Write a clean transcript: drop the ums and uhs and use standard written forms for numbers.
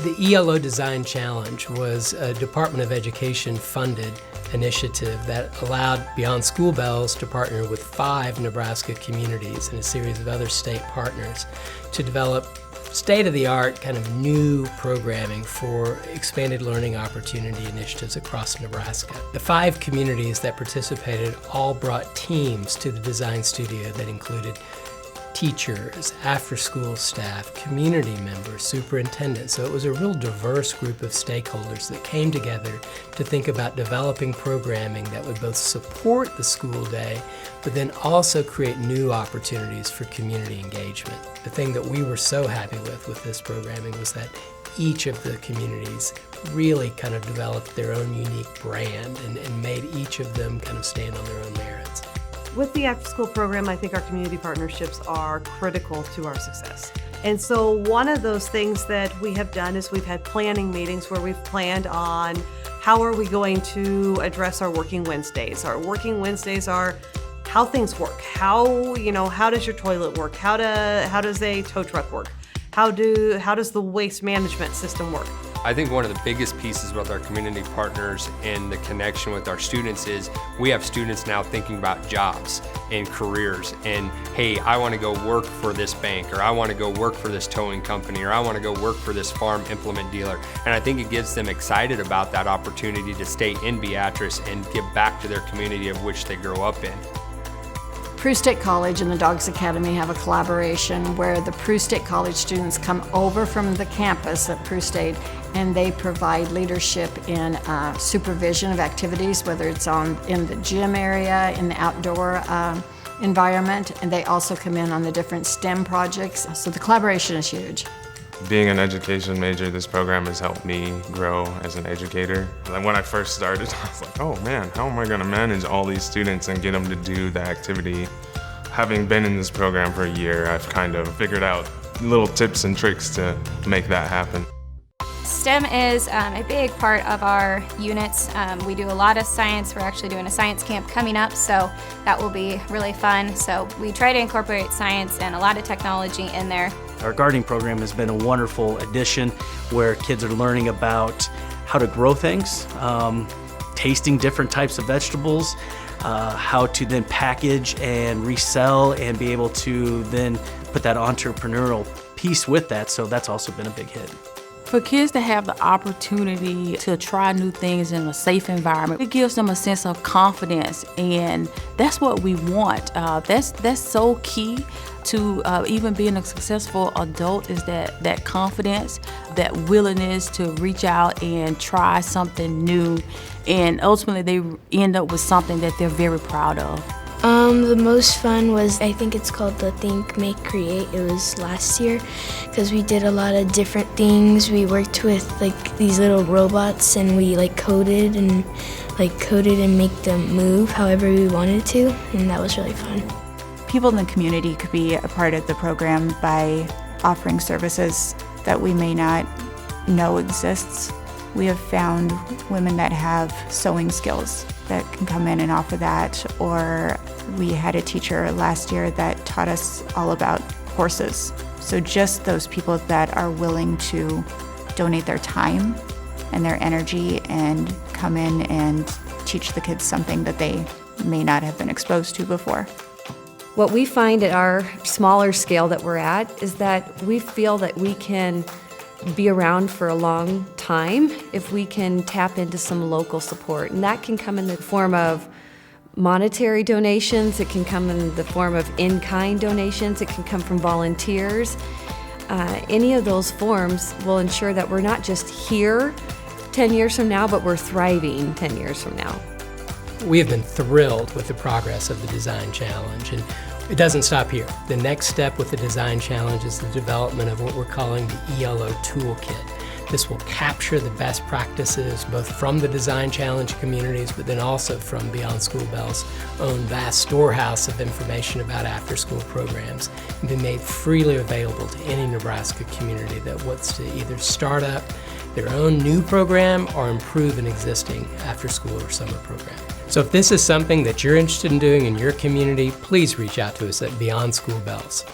The ELO Design Challenge was a Department of Education funded initiative that allowed Beyond School Bells to partner with 5 Nebraska communities and a series of other state partners to develop state-of-the-art kind of new programming for expanded learning opportunity initiatives across Nebraska. The 5 communities that participated all brought teams to the design studio that included teachers, after-school staff, community members, superintendents. So it was a real diverse group of stakeholders that came together to think about developing programming that would both support the school day, but then also create new opportunities for community engagement. The thing that we were so happy with this programming was that each of the communities really kind of developed their own unique brand and made each of them kind of stand on their own merits. With the after-school program, I think our community partnerships are critical to our success. And so one of those things that we have done is we've had planning meetings where we've planned on how are we going to address our working Wednesdays. Our working Wednesdays are how things work. How does your toilet work? How does a tow truck work? How does the waste management system work? I think one of the biggest pieces with our community partners and the connection with our students is we have students now thinking about jobs and careers and, hey, I want to go work for this bank, or I want to go work for this towing company, or I want to go work for this farm implement dealer. And I think it gets them excited about that opportunity to stay in Beatrice and give back to their community of which they grow up in. Prue State College and the Dogs Academy have a collaboration where the Prue State College students come over from the campus at Prue State and they provide leadership in supervision of activities, whether it's in the gym area, in the outdoor environment, and they also come in on the different STEM projects. So the collaboration is huge. Being an education major, this program has helped me grow as an educator. And when I first started, I was like, oh man, how am I gonna manage all these students and get them to do the activity? Having been in this program for a year, I've kind of figured out little tips and tricks to make that happen. STEM is a big part of our units. We do a lot of science. We're actually doing a science camp coming up, so that will be really fun. So we try to incorporate science and a lot of technology in there. Our gardening program has been a wonderful addition where kids are learning about how to grow things, tasting different types of vegetables, how to then package and resell and be able to then put that entrepreneurial piece with that. So that's also been a big hit. For kids to have the opportunity to try new things in a safe environment, it gives them a sense of confidence, and that's what we want. That's so key to even being a successful adult, is that confidence, that willingness to reach out and try something new, and ultimately they end up with something that they're very proud of. The most fun was, I think it's called the Think, Make, Create. It was last year because we did a lot of different things. We worked with these little robots and we coded and make them move however we wanted to, and that was really fun. People in the community could be a part of the program by offering services that we may not know exists. We have found women that have sewing skills that can come in and offer that, or we had a teacher last year that taught us all about horses. So just those people that are willing to donate their time and their energy and come in and teach the kids something that they may not have been exposed to before. What we find at our smaller scale that we're at is that we feel that we can be around for a long time if we can tap into some local support. And that can come in the form of monetary donations, it can come in the form of in-kind donations, it can come from volunteers. Any of those forms will ensure that we're not just here 10 years from now, but we're thriving 10 years from now. We have been thrilled with the progress of the Design Challenge, and it doesn't stop here. The next step with the Design Challenge is the development of what we're calling the ELO Toolkit. This will capture the best practices both from the Design Challenge communities, but then also from Beyond School Bell's own vast storehouse of information about after-school programs, and be made freely available to any Nebraska community that wants to either start up their own new program or improve an existing after-school or summer program. So if this is something that you're interested in doing in your community, please reach out to us at Beyond School Bells.